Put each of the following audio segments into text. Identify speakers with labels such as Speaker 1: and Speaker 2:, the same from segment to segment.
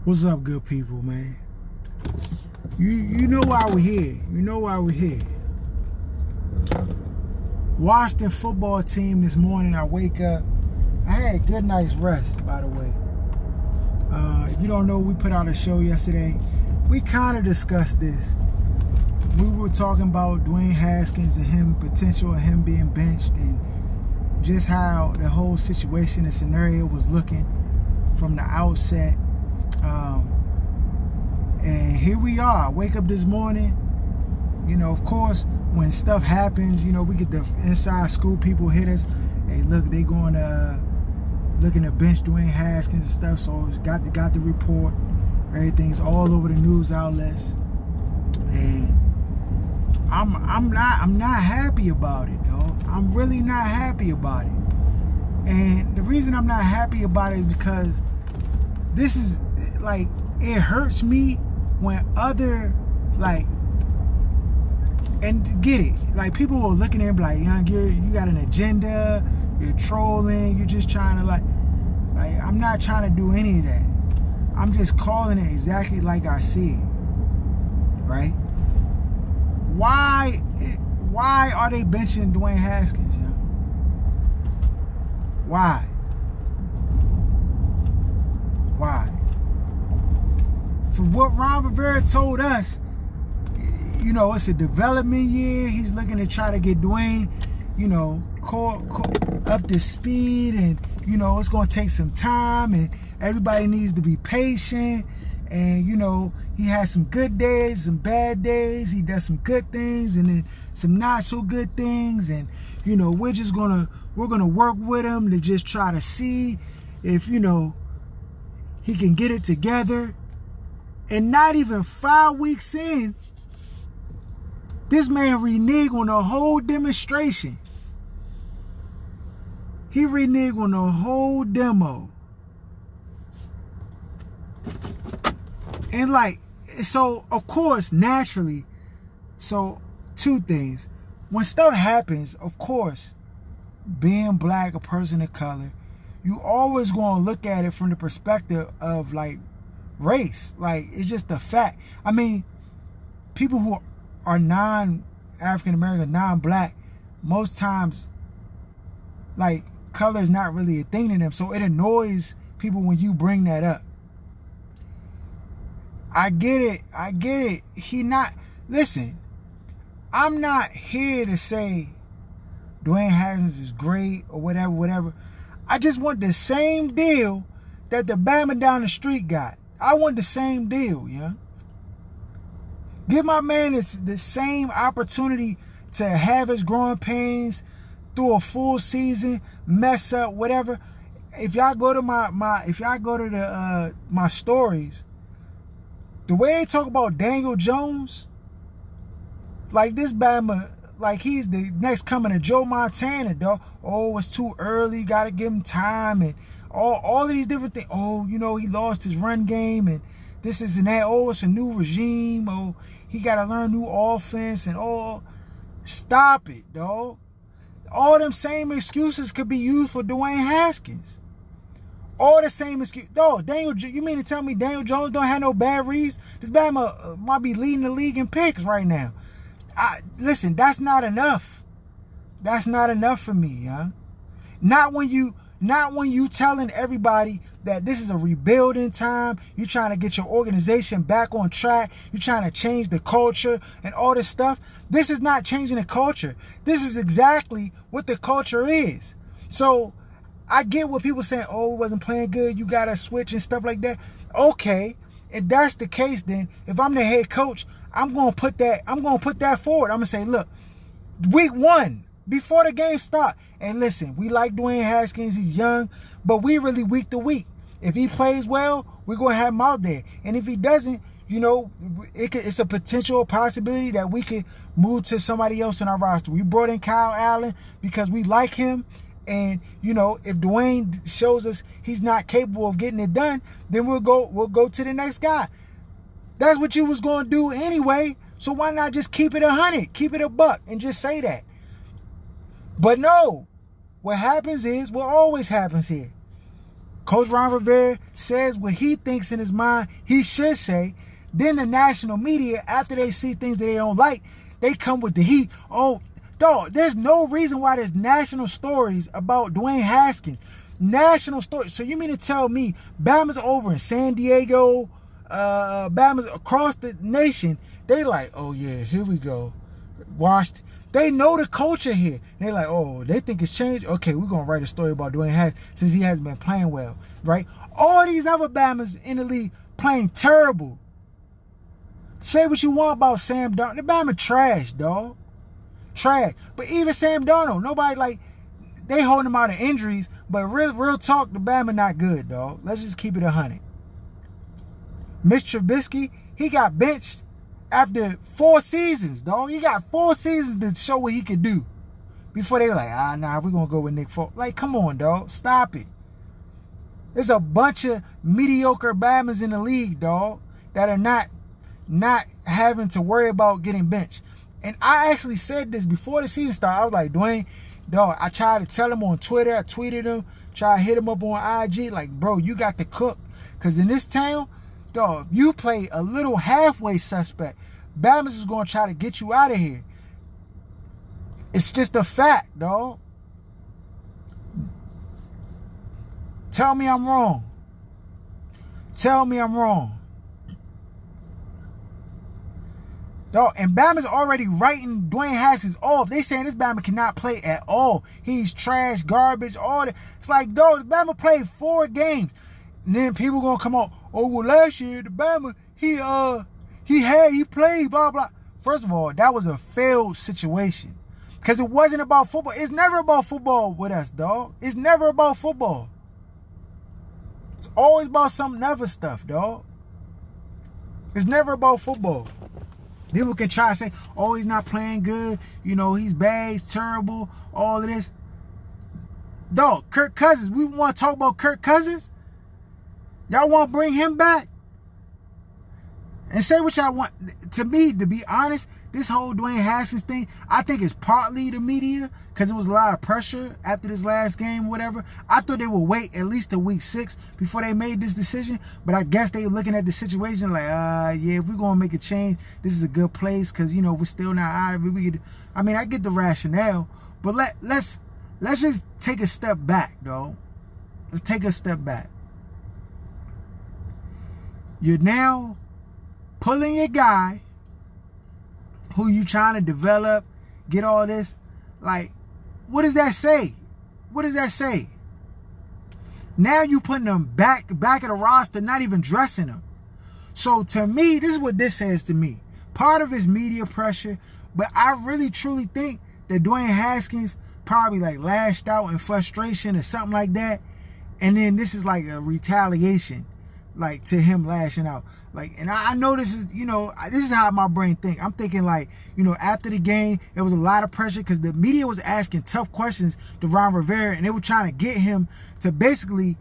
Speaker 1: What's up, good people, man? You know why we're here. You know why we're here. Washington football team this morning, I wake up. I had a good night's rest, by the way. If you don't know, we put out a show yesterday. We kind of discussed this. We were talking about Dwayne Haskins and potential of him being benched, and just how the whole situation and scenario was looking from the outset. And here we are. I wake up this morning. You know, of course, when stuff happens, you know, we get the inside school people hit us. Hey, look, they going to looking to bench Dwayne Haskins and stuff. So it's got the report. Everything's all over the news outlets, and I'm not happy about it, though. I'm really not happy about it. And the reason I'm not happy about it is because this is like, it hurts me when other, like, and get it, like, people are looking at it like, you got an agenda, you're trolling, you're just trying to like I'm not trying to do any of that. I'm just calling it exactly like I see it, right? Why are they benching Dwayne Haskins, yo? Why? From what Ron Rivera told us, you know, it's a development year. He's looking to try to get Dwayne, you know, up to speed, and, you know, it's going to take some time, and everybody needs to be patient. And, you know, he has some good days, some bad days. He does some good things and then some not so good things. And, you know, we're gonna work with him to just try to see if, you know, he can get it together. And not even 5 weeks in, this man reneged on the whole demonstration. He reneged on the whole demo. And like, so of course, naturally, so two things. When stuff happens, of course, being black, a person of color, you always gonna look at it from the perspective of like race. Like, it's just a fact. I mean, people who are non-African American, non-black, most times, like, color is not really a thing to them. So it annoys people when you bring that up. I get it. Listen, I'm not here to say Dwayne Haskins is great or whatever. I just want the same deal that the Bama down the street got. I want the same deal, yeah. Give my man the same opportunity to have his growing pains through a full season, mess up, whatever. If y'all go to my stories, the way they talk about Daniel Jones, like this Bama, like he's the next coming of Joe Montana, dog. Oh, it's too early, gotta give him time, and all of these different things. Oh, you know, he lost his run game, and this is and that. Oh, it's a new regime. Oh, he gotta learn new offense, and all. Stop it, dog. All them same excuses could be used for Dwayne Haskins. All the same excuse. Dog, you mean to tell me Daniel Jones don't have no bad reads? This Bama might be leading the league in picks right now. Listen, that's not enough. That's not enough for me, huh? Not when you telling everybody that this is a rebuilding time. You're trying to get your organization back on track. You're trying to change the culture and all this stuff. This is not changing the culture. This is exactly what the culture is. So I get what people saying, oh, it wasn't playing good, you got to switch and stuff like that. Okay, if that's the case, then if I'm the head coach, I'm going to put that forward. I'm going to say, look, week 1, before the game start, and listen, we like Dwayne Haskins, he's young, but we really week to week. If he plays well, we're going to have him out there. And if he doesn't, you know, it's a potential possibility that we could move to somebody else in our roster. We brought in Kyle Allen because we like him. And, you know, if Dwayne shows us he's not capable of getting it done, then we'll go to the next guy. That's what you was going to do anyway. So why not just keep it 100, keep it a buck, and just say that? But no, what happens is what always happens here. Coach Ron Rivera says what he thinks in his mind he should say. Then the national media, after they see things that they don't like, they come with the heat. Oh, dog, there's no reason why there's national stories about Dwayne Haskins. National stories. So you mean to tell me Bama's over in San Diego, Bama's across the nation, they like, oh yeah, here we go. Washed. They know the culture here. They're like, oh, they think it's changed? Okay, we're going to write a story about Dwayne Haskins since he hasn't been playing well, right? All these other Bamas in the league playing terrible. Say what you want about Sam Darnold. The Bama trash, dog. Trash. But even Sam Darnold, nobody like, they holding him out of injuries, but real talk, the Bama not good, dog. Let's just keep it 100. Mitch Trubisky, he got benched after 4 seasons, dog. He got 4 seasons to show what he could do before they were like, nah, we're going to go with Nick Foles. Like, come on, dog. Stop it. There's a bunch of mediocre Bamas in the league, dog, that are not having to worry about getting benched. And I actually said this before the season started. I was like, Dwayne, dog, I tried to tell him on Twitter. I tweeted him, tried to hit him up on IG. Like, bro, you got to cook. Because in this town, dog, if you play a little halfway suspect, Bama's is going to try to get you out of here. It's just a fact, dog. Tell me I'm wrong. Tell me I'm wrong. Dog, and Bama's already writing Dwayne Haskins off. They saying this Bama cannot play at all. He's trash, garbage, all that. It's like, dog, Bama played 4 games. And then people gonna come out, oh, well, last year, the Bama, he played, blah, blah. First of all, that was a failed situation. Because it wasn't about football. It's never about football with us, dog. It's never about football. It's always about some other stuff, dog. It's never about football. People can try to say, oh, he's not playing good. You know, he's bad, he's terrible, all of this. Dog, Kirk Cousins. We want to talk about Kirk Cousins? Y'all want to bring him back? And say what y'all want. To me, to be honest, this whole Dwayne Haskins thing, I think it's partly the media because it was a lot of pressure after this last game, whatever. I thought they would wait at least to week 6 before they made this decision. But I guess they were looking at the situation like, yeah, if we're going to make a change, this is a good place because, you know, we're still not out of it. I get the rationale, but let's just take a step back, though. Let's take a step back. You're now pulling your guy who you trying to develop, get all this. Like, what does that say? What does that say? Now you putting them back of the roster, not even dressing them. So to me, this is what this says to me. Part of it's media pressure, but I really truly think that Dwayne Haskins probably like lashed out in frustration or something like that. And then this is like a retaliation, like to him lashing out. Like, and I know this is, you know, this is how my brain think. I'm thinking like, you know, after the game, there was a lot of pressure because the media was asking tough questions to Ron Rivera, and they were trying to get him to basically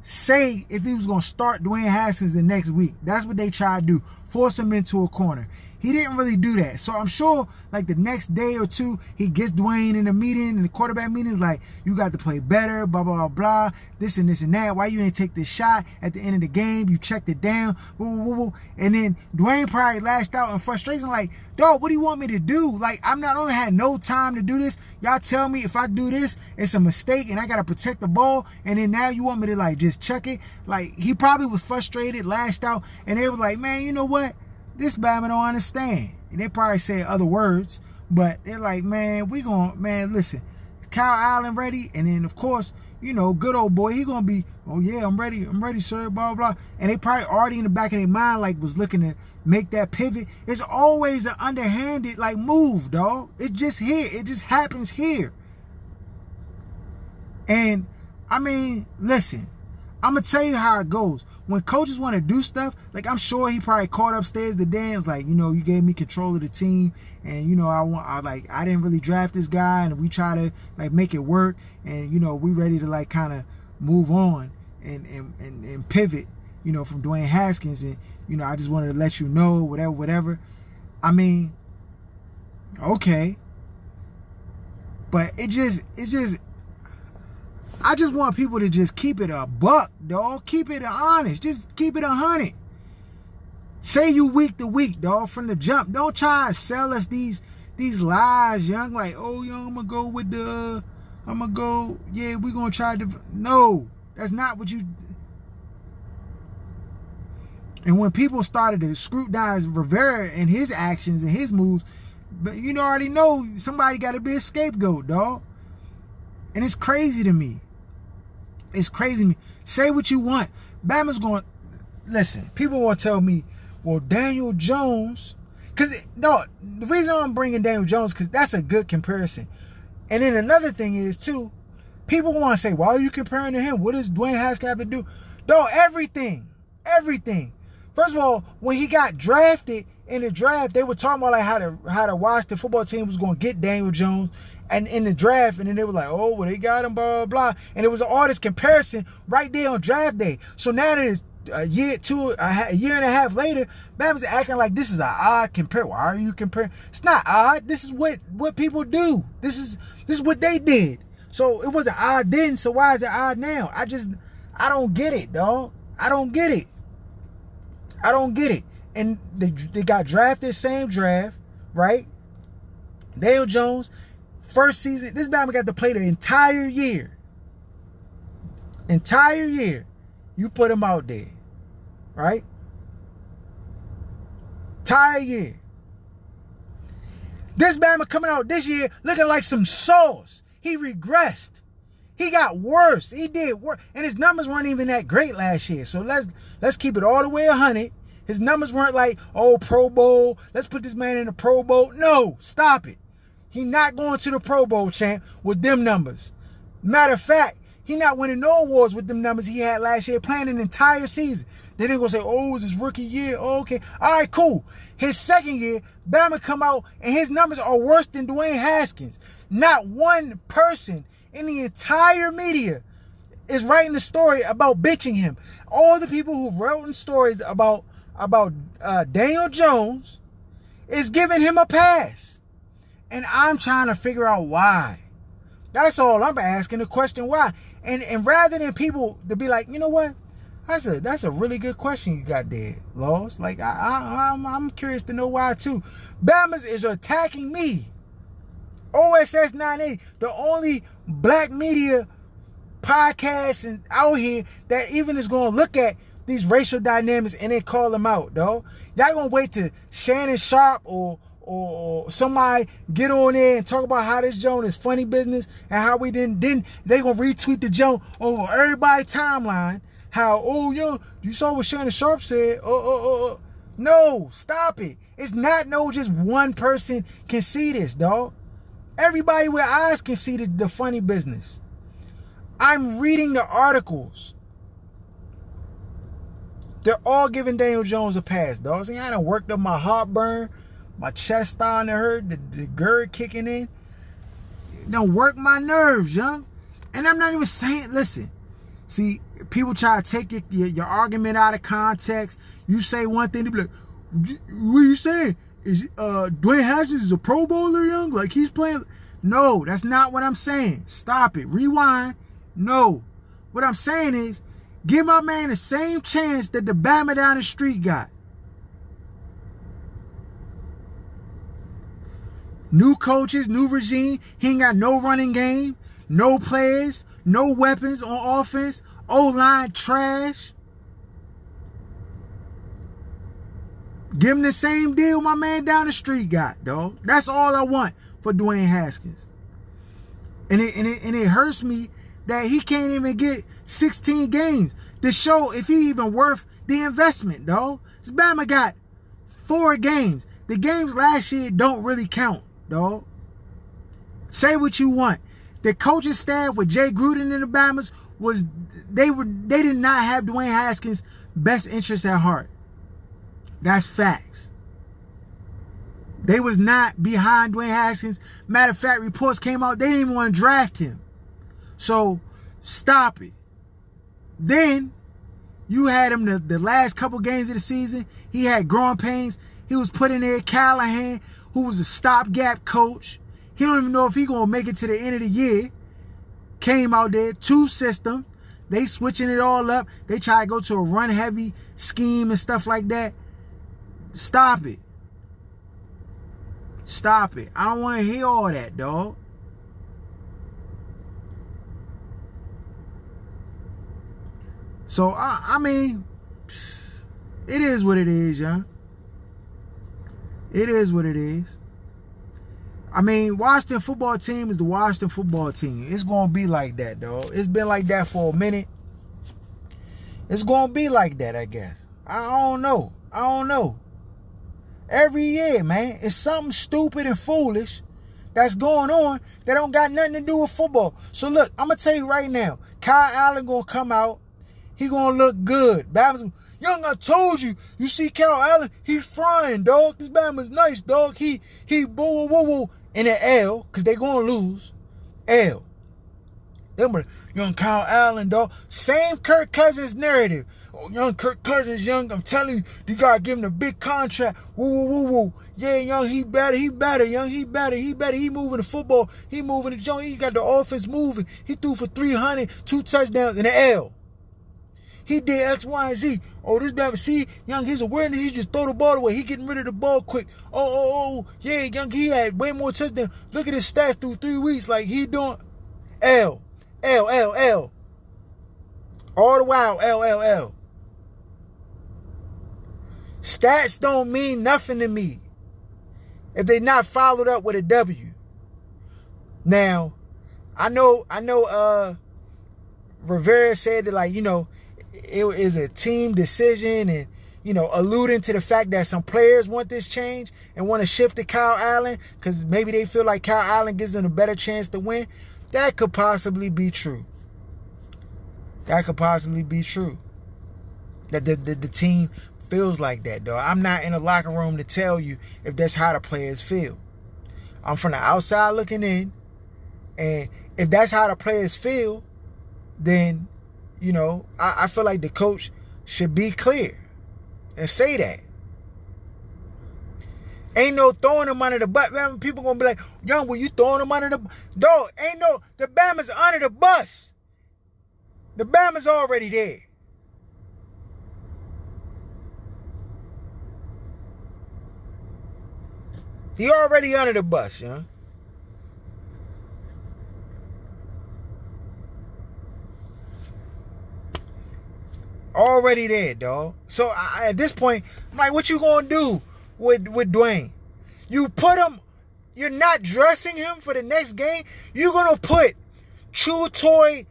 Speaker 1: say if he was going to start Dwayne Haskins the next week. That's what they tried to do, force him into a corner. He didn't really do that. So I'm sure like the next day or two, he gets Dwayne in a meeting, in the quarterback meetings, like, you got to play better, blah, blah, blah, blah, this and this and that. Why you didn't take this shot at the end of the game? You checked it down. Woo, woo, woo. And then Dwayne probably lashed out in frustration like, dog, what do you want me to do? Like, I'm not only had no time to do this. Y'all tell me if I do this, it's a mistake and I got to protect the ball. And then now you want me to like just check it? Like, he probably was frustrated, lashed out. And they were like, man, you know what? This Bama don't understand. And they probably said other words, but they're like, man, listen, Kyle Allen ready? And then, of course, you know, good old boy, he going to be, oh, yeah, I'm ready, sir, blah, blah. And they probably already in the back of their mind, like, was looking to make that pivot. It's always an underhanded, like, move, dog. It's just here. It just happens here. And, I mean, listen, I'm going to tell you how it goes. When coaches want to do stuff, like, I'm sure he probably caught upstairs the dance, like, you know, you gave me control of the team, and, you know, I didn't really draft this guy, and we try to, like, make it work, and, you know, we ready to, like, kind of move on and pivot, you know, from Dwayne Haskins, and, you know, I just wanted to let you know, whatever. I mean, okay. But it just, I just want people to just keep it a buck, dog. Keep it honest. Just keep it 100. Say you week to week, dog, from the jump. Don't try to sell us these lies, young. Like, oh, young, I'm going to go, yeah, we're going to try to. No, that's not what you. And when people started to scrutinize Rivera and his actions and his moves, but you already know somebody got to be a scapegoat, dog. And it's crazy to me. It's crazy to me. Say what you want. Bama's going, listen, people want to tell me, well, Daniel Jones, the reason I'm bringing Daniel Jones, because that's a good comparison. And then another thing is, too, people want to say, why are you comparing to him? What does Dwayne Haskins have to do? Dog, everything. First of all, when he got drafted in the draft, they were talking about like how the Washington football team was going to get Daniel Jones and in the draft, and then they were like, oh, well, they got him, blah, blah, blah. And it was all this comparison right there on draft day. So now that it's a year and a half later, Bama's acting like this is an odd compare. Why are you comparing? It's not odd. This is what people do. This is what they did. So it wasn't odd then, so why is it odd now? I don't get it, dog. I don't get it. And they got drafted same draft, right? Daniel Jones, first season, this Bama got to play the entire year. You put him out there, right? Entire year. This Bama coming out this year looking like some sauce. He regressed. He got worse. He did worse. And his numbers weren't even that great last year. So let's keep it all the way 100. His numbers weren't like, oh, Pro Bowl. Let's put this man in the Pro Bowl. No, stop it. He not going to the Pro Bowl, champ, with them numbers. Matter of fact, he not winning no awards with them numbers he had last year, playing an entire season. Then they're going to say, oh, it was his rookie year. Oh, okay. All right, cool. His second year, Bama come out, and his numbers are worse than Dwayne Haskins. Not one person in the entire media is writing a story about bitching him. All the people who've written stories about Daniel Jones is giving him a pass. And I'm trying to figure out why. That's all I'm asking, the question why. And rather than people to be like, you know what? That's a really good question you got there, Laws. Like, I'm curious to know why, too. Bama's is attacking me. OSS 980, the only black media podcast and out here that even is going to look at these racial dynamics and then call them out, dog. Y'all going to wait till Shannon Sharp or somebody get on there and talk about how this joint is funny business and how we didn't they going to retweet the joint over everybody's timeline. How, oh, yo, you saw what Shannon Sharp said. No, stop it. It's not just one person can see this, dog. Everybody with eyes can see the funny business. I'm reading the articles. They're all giving Daniel Jones a pass, dog. See, I done worked up my heartburn, my chest starting to hurt, the GERD kicking in. Done work my nerves, young. And I'm not even saying, listen. See, people try to take your argument out of context. You say one thing, they be like, what are you saying? Is Dwayne Haskins is a Pro Bowler, young? Like he's playing? No, that's not what I'm saying. Stop it. Rewind. No. What I'm saying is, give my man the same chance that the Bama down the street got. New coaches, new regime. He ain't got no running game, no players, no weapons on offense. O-line trash. Give him the same deal my man down the street got, dog. That's all I want for Dwayne Haskins. And it hurts me that he can't even get 16 games to show if he even worth the investment, dog. This Bama got 4 games. The games last year don't really count, dog. Say what you want. The coaching staff with Jay Gruden and the Bamas they did not have Dwayne Haskins' best interests at heart. That's facts. They was not behind Dwayne Haskins. Matter of fact, reports came out they didn't even want to draft him. So stop it. Then you had him the last couple games of the season. He had growing pains. He was put in there. Callahan, who was a stopgap coach. He don't even know if he's going to make it to the end of the year. came out there, 2 systems. They switching it all up. They try to go to a run-heavy scheme and stuff like that. Stop it. Stop it. I don't want to hear all that, dog. So, I mean, it is what it is, young. It is what it is. I mean, Washington football team is the Washington football team. It's going to be like that, dog. It's been like that for a minute. It's going to be like that, I guess. I don't know. Every year, man, it's something stupid and foolish that's going on that don't got nothing to do with football. So, look, I'm going to tell you right now, Kyle Allen going to come out. He going to look good. Young, I told you. You see Kyle Allen, he's frying, dog. This Bama's nice, dog. He boo, woo, woo. In an L, because they going to lose. L. Them young Kyle Allen, dog. Same Kirk Cousins narrative. Oh, young Kirk Cousins, young. I'm telling you, you got to give him a big contract. Woo, woo, woo, woo. Yeah, young, he better, young. He better. He moving the football. He moving the joint. He got the offense moving. He threw for 300, 2 touchdowns in an L. He did X, Y, and Z. Oh, this Bama, see, young, his awareness, he just throw the ball away. He getting rid of the ball quick. Oh, yeah, young, he had way more touchdowns. Look at his stats through 3 weeks. Like, he doing L. All the while, L. Stats don't mean nothing to me if they not followed up with a W. Now, I know, Rivera said that, like, you know, it is a team decision and, you know, alluding to the fact that some players want this change and want to shift to Kyle Allen because maybe they feel like Kyle Allen gives them a better chance to win. That could possibly be true. That the team feels like that, though. I'm not in the locker room to tell you if that's how the players feel. I'm from the outside looking in, and if that's how the players feel, then, you know, I feel like the coach should be clear and say that. Ain't no throwing them under the bus. People gonna be like, young, were you throwing them under the bus? Dog, the Bama's under the bus. The Bama's already there. He already under the bus, young. Already there, dog. So at this point, I'm like, what you gonna do with Dwayne? You put him, you're not dressing him for the next game. You're gonna put Chew-Toy,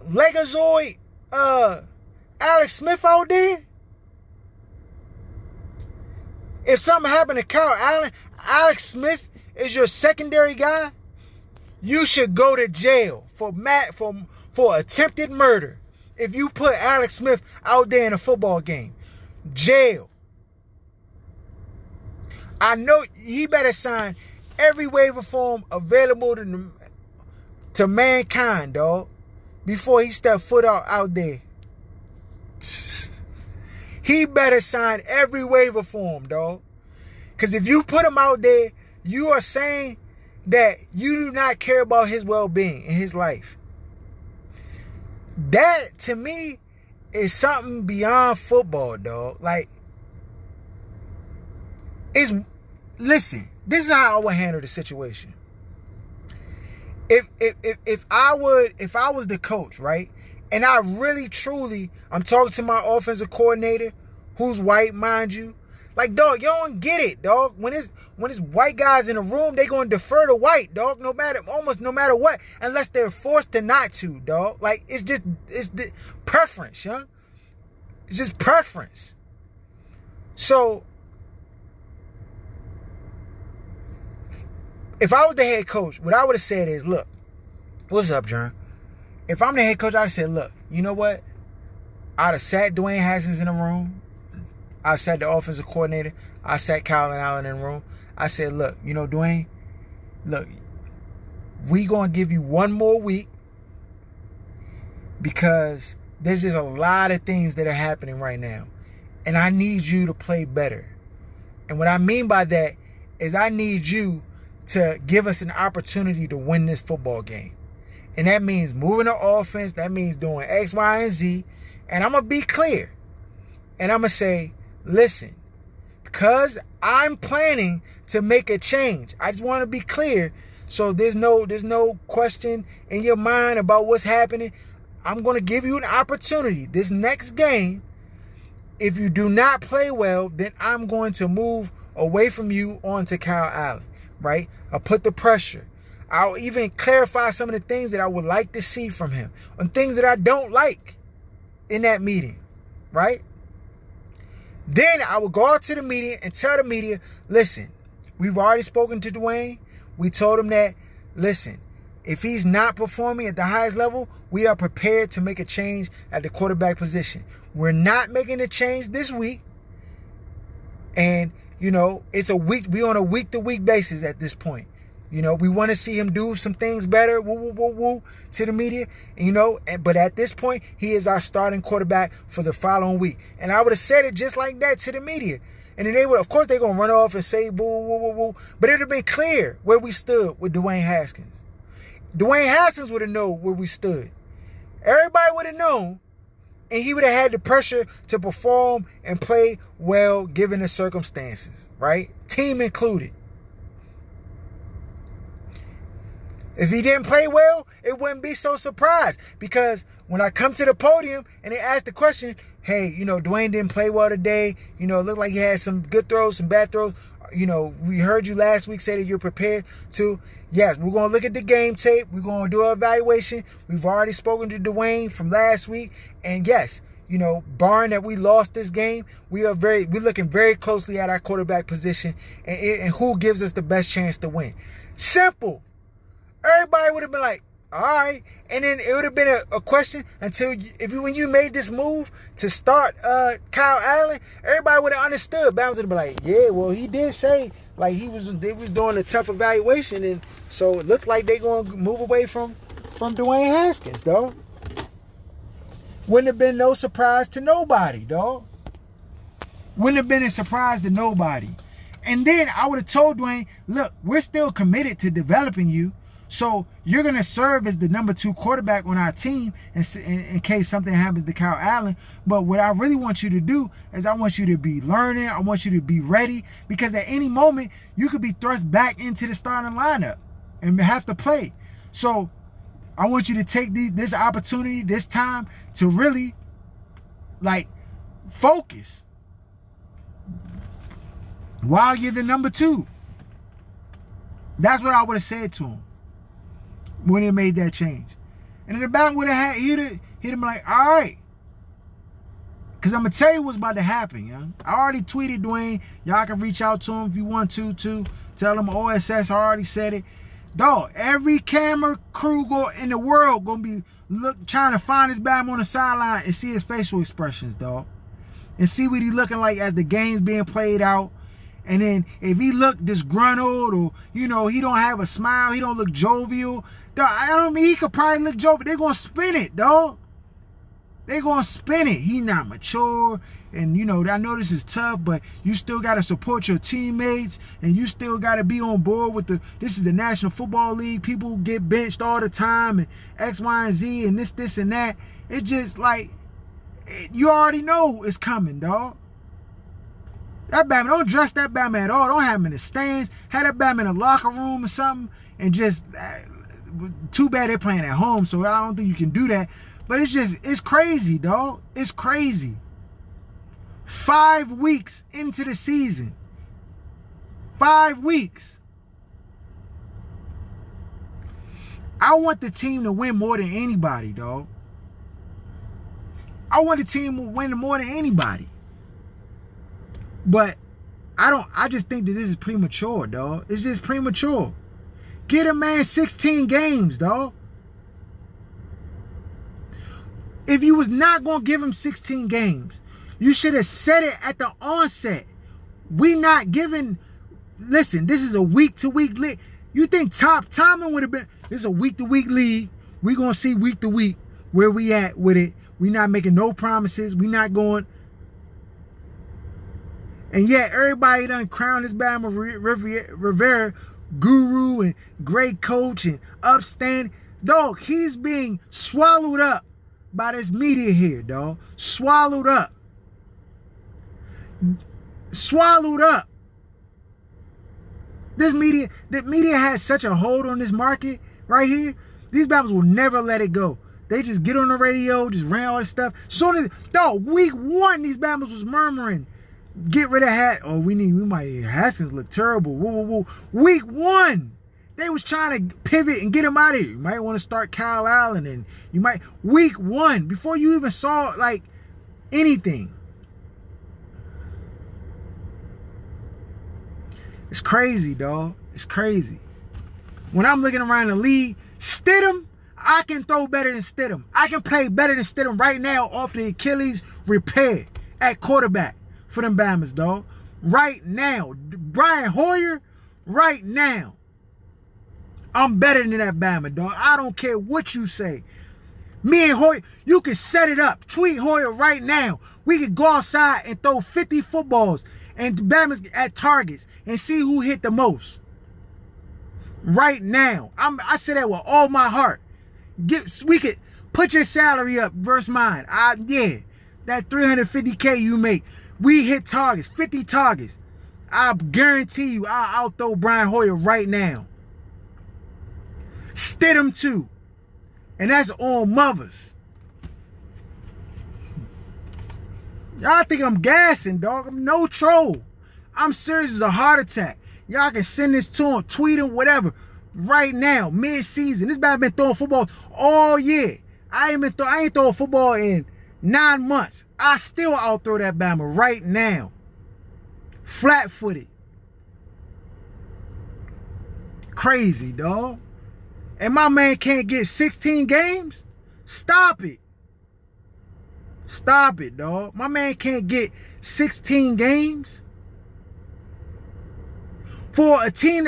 Speaker 1: Legazoid, Alex Smith out there? If something happened to Kyle Allen, Alex Smith is your secondary guy, you should go to jail for attempted murder. If you put Alex Smith out there in a football game, jail. I know he better sign every waiver form available to mankind, dog, before he step foot out there. He better sign every waiver form, dog. Because if you put him out there, you are saying that you do not care about his well-being in his life. That, to me, is something beyond football, dog. Like, listen, this is how I would handle the situation. If I was the coach, right, and I really, truly, I'm talking to my offensive coordinator, who's white, mind you. Like, dog, you don't get it, dog. When it's white guys in the room, they gonna defer to white, dog. Almost no matter what, unless they're forced to not to, dog. Like, it's the preference, young. It's just preference. So, if I was the head coach, what I would have said is, look, what's up, John? If I'm the head coach, I'd have said, look, you know what? I'd have sat Dwayne Haskins in the room. I sat the offensive coordinator. I sat Kyle Allen in the room. I said, look, you know, Dwayne, look, we going to give you one more week because there's just a lot of things that are happening right now. And I need you to play better. And what I mean by that is I need you to give us an opportunity to win this football game. And that means moving the offense. That means doing X, Y, and Z. And I'm going to be clear. And I'm going to say, listen, because I'm planning to make a change. I just want to be clear. So there's no question in your mind about what's happening. I'm going to give you an opportunity. This next game, if you do not play well, then I'm going to move away from you onto Kyle Allen, right? I'll put the pressure. I'll even clarify some of the things that I would like to see from him and things that I don't like in that meeting, right? Then I will go out to the media and tell the media, listen, we've already spoken to Dwayne. We told him that, listen, if he's not performing at the highest level, we are prepared to make a change at the quarterback position. We're not making a change this week. And, it's a week. We're on a week-to-week basis at this point. We want to see him do some things better, to the media, but at this point, he is our starting quarterback for the following week. And I would have said it just like that to the media. And then they would, of course, they're going to run off and say, boo. But it would have been clear where we stood with Dwayne Haskins. Dwayne Haskins would have known where we stood. Everybody would have known. And he would have had the pressure to perform and play well given the circumstances, right? Team included. If he didn't play well, it wouldn't be so surprised. Because when I come to the podium and they ask the question, hey, Dwayne didn't play well today. It looked like he had some good throws, some bad throws. We heard you last week say that you're prepared to. Yes, we're going to look at the game tape. We're going to do an evaluation. We've already spoken to Dwayne from last week. And yes, barring that we lost this game, we're looking very closely at our quarterback position and who gives us the best chance to win. Simple. Everybody would have been like, all right. And then it would have been a question until when you made this move to start Kyle Allen, everybody would have understood. Bounce would have been like, yeah, well, he did say like they was doing a tough evaluation, and so it looks like they're going to move away from Dwayne Haskins, though. Wouldn't have been no surprise to nobody, dog. Wouldn't have been a surprise to nobody. And then I would have told Dwayne, look, we're still committed to developing you. So you're going to serve as the number 2 quarterback on our team in case something happens to Kyle Allen. But what I really want you to do is I want you to be learning. I want you to be ready, because at any moment you could be thrust back into the starting lineup and have to play. So I want you to take this opportunity, this time, to really focus while you're the number 2. That's what I would have said to him when he made that change. And in the back would have he'd have been like, all right. Because I'm going to tell you what's about to happen, young. I already tweeted Dwayne. Y'all can reach out to him if you want to, too. Tell him OSS already said it. Dog, every camera crew in the world going to be trying to find this Bama on the sideline and see his facial expressions, dog. And see what he's looking like as the game's being played out. And then if he look disgruntled or, he don't have a smile, he don't look jovial, dog, I don't mean he could probably look jovial. They're going to spin it, dog. They're going to spin it. He not mature. And, I know this is tough, but you still got to support your teammates. And you still got to be on board with this is the National Football League. People get benched all the time and X, Y, and Z and this, and that. It's just like, you already know it's coming, dog. That Batman, don't dress that Batman at all. Don't have him in the stands. Have that Batman in the locker room or something. And just, too bad they're playing at home, so I don't think you can do that. But it's crazy, dog. It's crazy. 5 weeks into the season. 5 weeks. I want the team to win more than anybody, dog. I want the team to win more than anybody. But I just think that this is premature, dog. It's just premature. Get a man 16 games, dog. If you was not going to give him 16 games, you should have said it at the onset. We not giving, listen, this is a week-to-week league. You think Tomlin would have been, this is a week-to-week league. We're going to see week-to-week where we at with it. We not making no promises. We not going. And yet, everybody done crowned this Bama Rivera guru and great coach and upstanding. Dog, he's being swallowed up by this media here, dog. Swallowed up. Swallowed up. The media has such a hold on this market right here. These Bama's will never let it go. They just get on the radio, just ran all this stuff. Dog, week 1, these Bama's was murmuring, get rid of Haskins look terrible. Whoa, whoa, whoa. Week 1, they was trying to pivot and get him out of here. You might want to start Kyle Allen, and you might, week 1, before you even saw like anything. It's crazy, dog. It's crazy. When I'm looking around the league, Stidham, I can throw better than Stidham. I can play better than Stidham right now off the Achilles repair at quarterback for them Bama's, dog. Right now. Brian Hoyer, right now. I'm better than that Bama, dog. I don't care what you say. Me and Hoyer, you can set it up. Tweet Hoyer right now. We could go outside and throw 50 footballs and Bama's at targets and see who hit the most. Right now. I say that with all my heart. We could put your salary up versus mine. Yeah, that $350K you make. We hit targets, 50 targets. I guarantee you I'll throw Brian Hoyer right now. Stidham too. And that's on mothers. Y'all think I'm gassing, dog. I'm no troll. I'm serious as a heart attack. Y'all can send this to him, tweet him, whatever. Right now, mid-season. This man been throwing football all year. I ain't throwing football in 9 months. I still outthrow that Bama right now. Flat-footed. Crazy, dog. And my man can't get 16 games? Stop it. Stop it, dog. My man can't get 16 games? For a team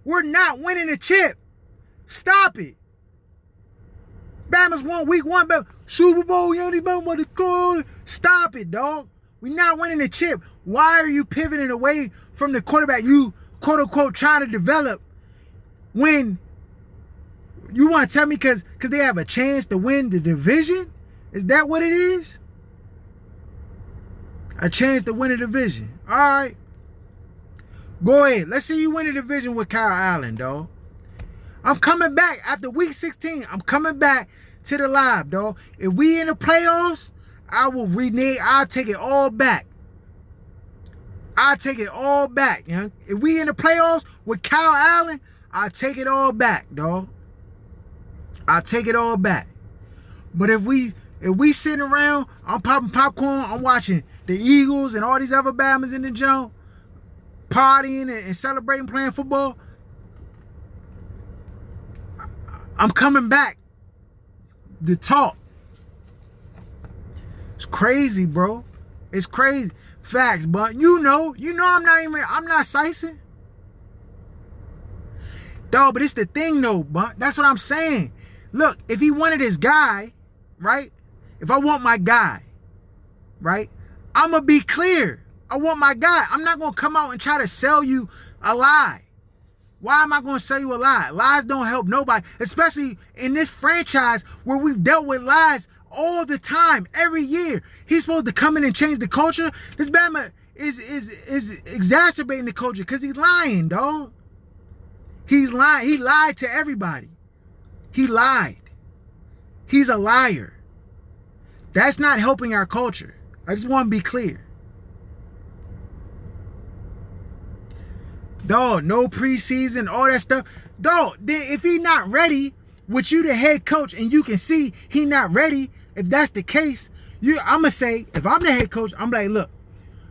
Speaker 1: we're not winning a chip. Stop it. Bama's won week 1, but Super Bowl, stop it, dog. We're not winning a chip. Why are you pivoting away from the quarterback you, quote unquote, trying to develop when you want to tell me because they have a chance to win the division? Is that what it is? A chance to win a division. All right. Go ahead. Let's see you win a division with Kyle Allen, dog. I'm coming back after week 16. I'm coming back to the live, dog. If we in the playoffs, I will renege. I'll take it all back. I'll take it all back, you know? If we in the playoffs with Kyle Allen, I'll take it all back, dog. I'll take it all back. But if we sitting around, I'm popping popcorn, I'm watching the Eagles and all these other Bamas in the joint, partying and celebrating, playing football, I'm coming back to talk. It's crazy, bro. It's crazy. Facts, but you know I'm not sicing. Dog, but it's the thing though, but that's what I'm saying. Look, if he wanted his guy, right? If I want my guy, right? I'm going to be clear. I want my guy. I'm not going to come out and try to sell you a lie. Why am I going to sell you a lie? Lies don't help nobody, especially in this franchise where we've dealt with lies all the time, every year. He's supposed to come in and change the culture. This Bama is exacerbating the culture because he's lying, dog. He's lying. He lied to everybody. He lied. He's a liar. That's not helping our culture. I just want to be clear. Dog, no preseason, all that stuff. Dog, then if he not ready with you, the head coach, and you can see he not ready, if that's the case, I'm going to say, if I'm the head coach, I'm like, look,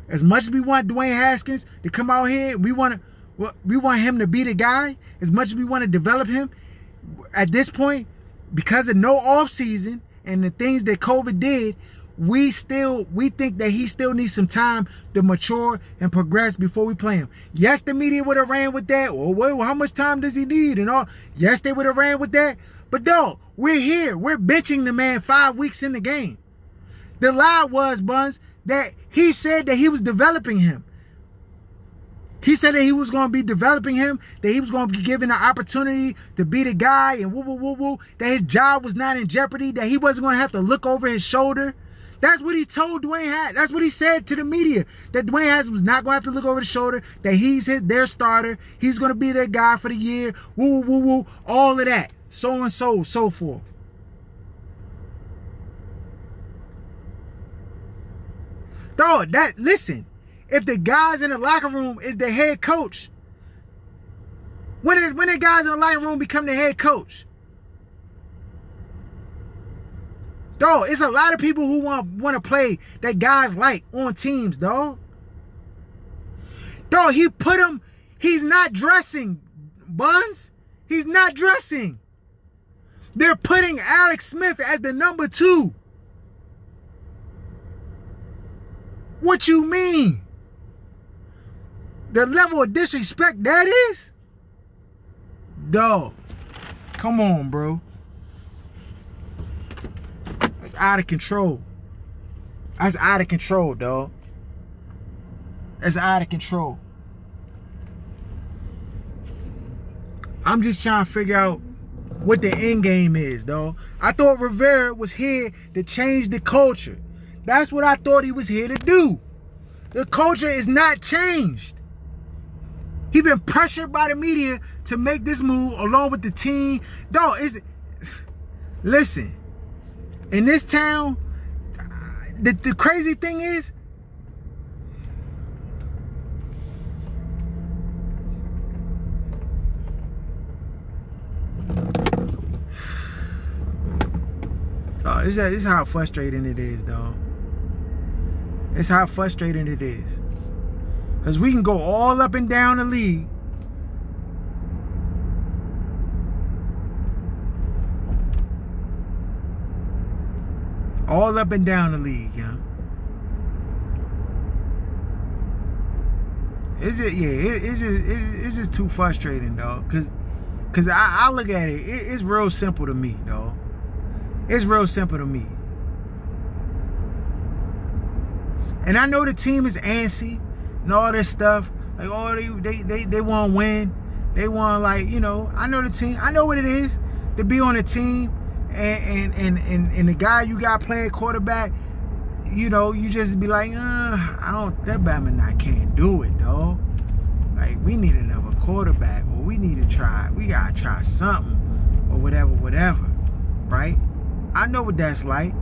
Speaker 1: as much as we want Dwayne Haskins to come out here, we want him to be the guy, as much as we want to develop him, at this point, because of no offseason and the things that COVID did, we think that he still needs some time to mature and progress before we play him. Yes, the media would have ran with that. Well, how much time does he need and all? Yes, they would have ran with that. But dog, we're here. We're benching the man 5 weeks in the game. The lie was, Buns, that he said that he was developing him. He said that he was going to be developing him, that he was going to be given the opportunity to be the guy, and woo, woo, woo, woo, that his job was not in jeopardy, that he wasn't going to have to look over his shoulder. That's what he told Dwayne Haskins. That's what he said to the media, that Dwayne Haskins was not going to have to look over the shoulder, that he's their starter, he's going to be their guy for the year, woo, woo, woo, woo, all of that, so and so, so forth. Dog, listen, if the guys in the locker room is the head coach, when the guys in the locker room become the head coach, dog, it's a lot of people who want to play that guys like on teams, dog. Dog, he's not dressing, Buns. He's not dressing. They're putting Alex Smith as the number 2. What you mean? The level of disrespect that is? Dog, come on, bro. That's out of control. That's out of control, dog. That's out of control. I'm just trying to figure out what the end game is, dog. I thought Rivera was here to change the culture. That's what I thought he was here to do. The culture is not changed. He been pressured by the media to make this move along with the team. Dog, listen, in this town, the crazy thing is, oh, this is how frustrating it is, dog. It's how frustrating it is. Because we can go all up and down the league. All up and down the league, yeah. It's just too frustrating, dog. Cause I look at it, it's real simple to me, dog. It's real simple to me. And I know the team is antsy and all this stuff. Like, oh, they want to win. They want, like, you know, I know the team. I know what it is to be on a team and the guy you got playing quarterback, you know, you just be like, that Batman can't do it, dog. Like, we need another quarterback, or we gotta try something, or whatever, right? I know what that's like.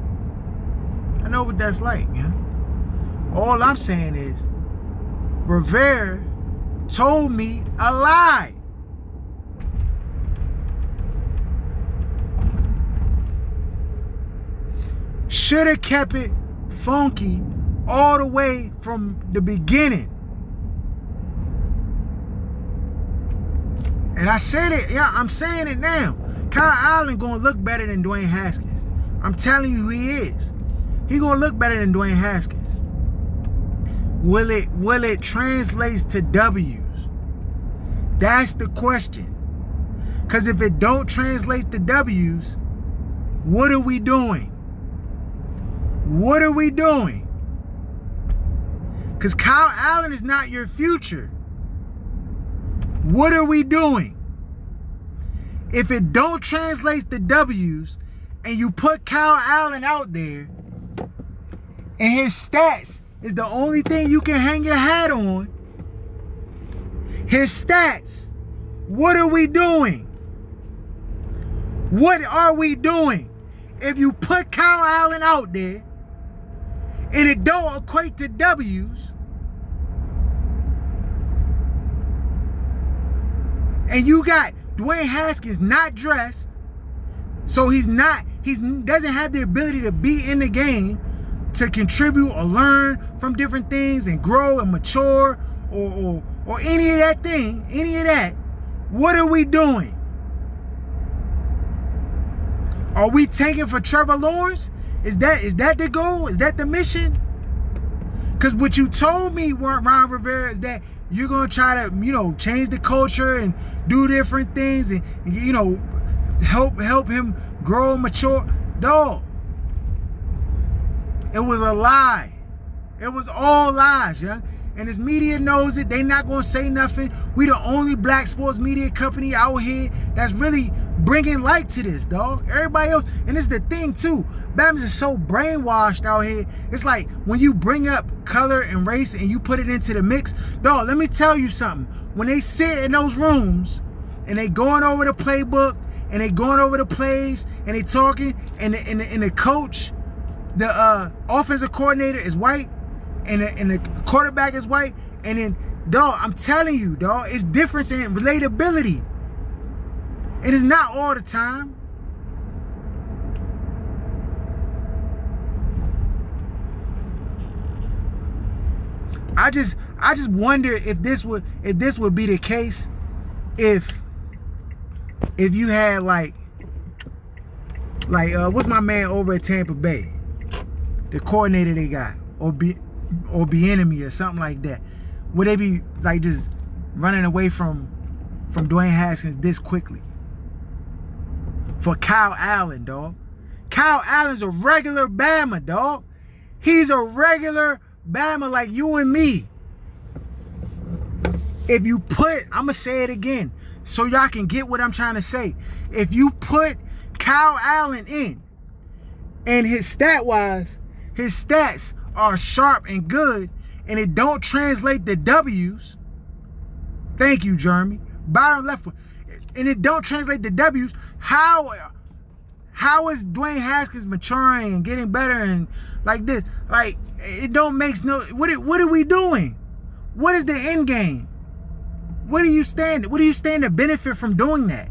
Speaker 1: Yeah. All I'm saying is, Rivera told me a lie. Should have kept it funky all the way from the beginning. And I said it, yeah, I'm saying it now. Kyle Allen gonna look better than Dwayne Haskins. I'm telling you who he is. He gonna look better than Dwayne Haskins. Will it translate to W's? That's the question. Because if it don't translate to W's, what are we doing? What are we doing? Because Kyle Allen is not your future. What are we doing? If it don't translate to W's and you put Kyle Allen out there and his stats is the only thing you can hang your hat on, his stats, what are we doing? What are we doing? If you put Kyle Allen out there and it don't equate to W's, and you got Dwayne Haskins not dressed, so he doesn't have the ability to be in the game to contribute or learn from different things and grow and mature or any of that, what are we doing? Are we tanking for Trevor Lawrence? Is that the goal? Is that the mission? Because what you told me, Ron Rivera, is that you're going to try to, you know, change the culture and do different things and you know, help him grow and mature. Dog, it was a lie. It was all lies, yeah. and this media knows it. They not gonna say nothing. We the only black sports media company out here that's really bringing light to this, dog. Everybody else, and it's the thing too. Bama's is so brainwashed out here. It's like when you bring up color and race and you put it into the mix, dog. Let me tell you something. When they sit in those rooms and they going over the playbook and they going over the plays and they talking, and the coach, the offensive coordinator is white, and the quarterback is white, and then, dog, I'm telling you, dog, it's difference in relatability. It is not all the time. I just wonder if this would be the case if you had like what's my man over at Tampa Bay, the coordinator they got, or Bieniemy or something like that. Would they be like just running away from Dwayne Haskins this quickly? For Kyle Allen, dog. Kyle Allen's a regular Bama, dog. He's a regular Bama like you and me. If you put, I'm going to say it again so y'all can get what I'm trying to say. If you put Kyle Allen in, and his stats are sharp and good, and it don't translate to W's. Thank you, Jeremy. Byron Leftwood. And it don't translate to W's. How is Dwayne Haskins maturing and getting better and like this? Like, it don't make no. What are we doing? What is the end game? What do you stand to benefit from doing that?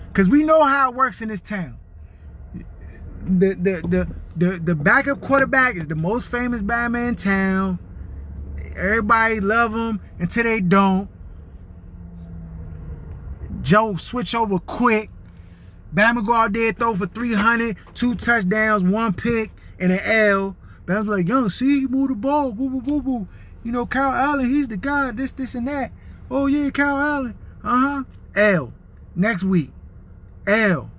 Speaker 1: Because we know how it works in this town. The backup quarterback is the most famous Bama in town. Everybody love him until they don't. Joe switch over quick. Bama go out there, throw for 300, 2 touchdowns, 1 pick, and an L. Bama's like, young, see, he moved the ball, boo, boo, boo, boo. You know, Kyle Allen, he's the guy, this, and that. Oh, yeah, Kyle Allen. L. Next week, L.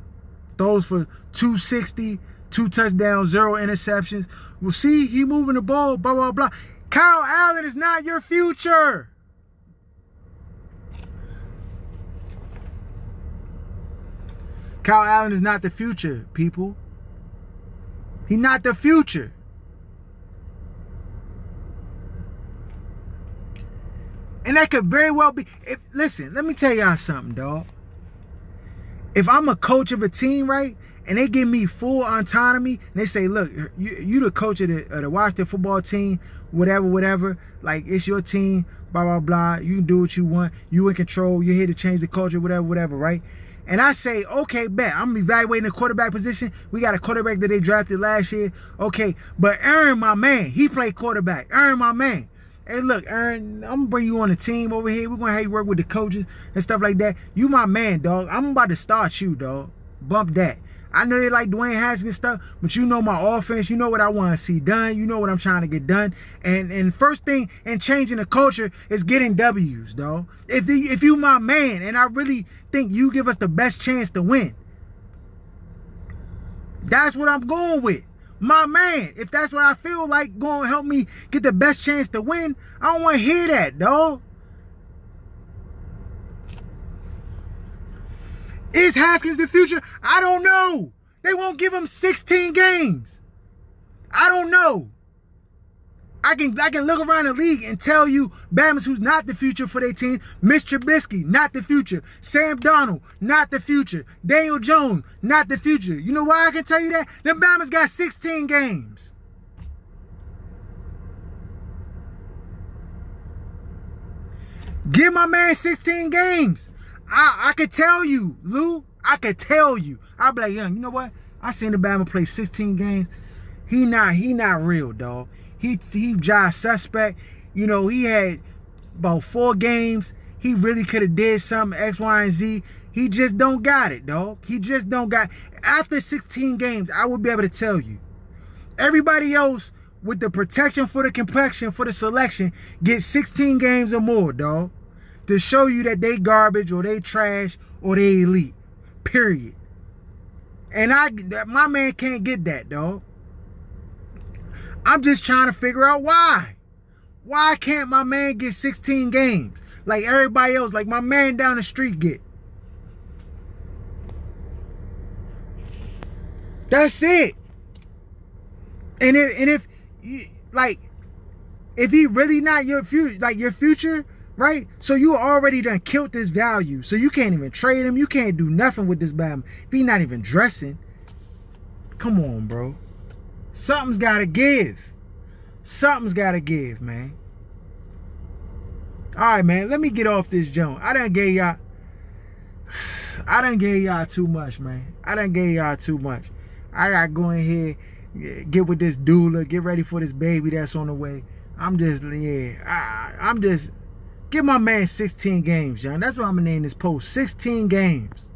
Speaker 1: Throws for 260, 2 touchdowns, 0 interceptions. Well, see, he moving the ball, blah, blah, blah. Kyle Allen is not your future. Kyle Allen is not the future, people. He's not the future. And that could very well be. Listen, let me tell y'all something, dog. If I'm a coach of a team, right, and they give me full autonomy, and they say, look, you the coach of the Washington football team, whatever, like, it's your team, blah, blah, blah. You can do what you want. You in control. You're here to change the culture, whatever, right? And I say, okay, bet. I'm evaluating the quarterback position. We got a quarterback that they drafted last year. Okay, but Aaron, my man, he played quarterback. Aaron, my man. Hey, look, Aaron, I'm going to bring you on the team over here. We're going to have you work with the coaches and stuff like that. You my man, dog. I'm about to start you, dog. Bump that. I know they like Dwayne Haskins stuff, but you know my offense. You know what I want to see done. You know what I'm trying to get done. And first thing in changing the culture is getting W's, dog. If you my man, and I really think you give us the best chance to win, that's what I'm going with. My man, if that's what I feel like going to help me get the best chance to win, I don't want to hear that, dog. Is Haskins the future? I don't know. They won't give him 16 games. I don't know. I can look around the league and tell you Bama's who's not the future for their team. Mitch Trubisky, not the future. Sam Darnold, not the future. Daniel Jones, not the future. You know why I can tell you that? Them Bama's got 16 games. Give my man 16 games. I could tell you, Lou. I could tell you. I'll be like, young, you know what? I seen the Bama play 16 games. He not real, dog. He jive suspect. You know, he had about 4 games. He really could have did something, X, Y, and Z. He just don't got it, dog. He just don't got it. After 16 games, I would be able to tell you. Everybody else with the protection for the complexion, for the selection, get 16 games or more, dog. To show you that they garbage or they trash or they elite. Period. And my man can't get that, dog. I'm just trying to figure out why. Why can't my man get 16 games like everybody else, like my man down the street get? That's it. And if like, if he really not your future, like your future, right? So you already done killed this value. So you can't even trade him. You can't do nothing with this bad. If he not even dressing, come on, bro. Something's gotta give. Something's gotta give, man. Alright, man. Let me get off this joint. I done gave y'all too much, man. I done gave y'all too much. I gotta go in here, get with this doula, get ready for this baby that's on the way. I'm just give my man 16 games, John. That's what I'm gonna name this post. 16 games.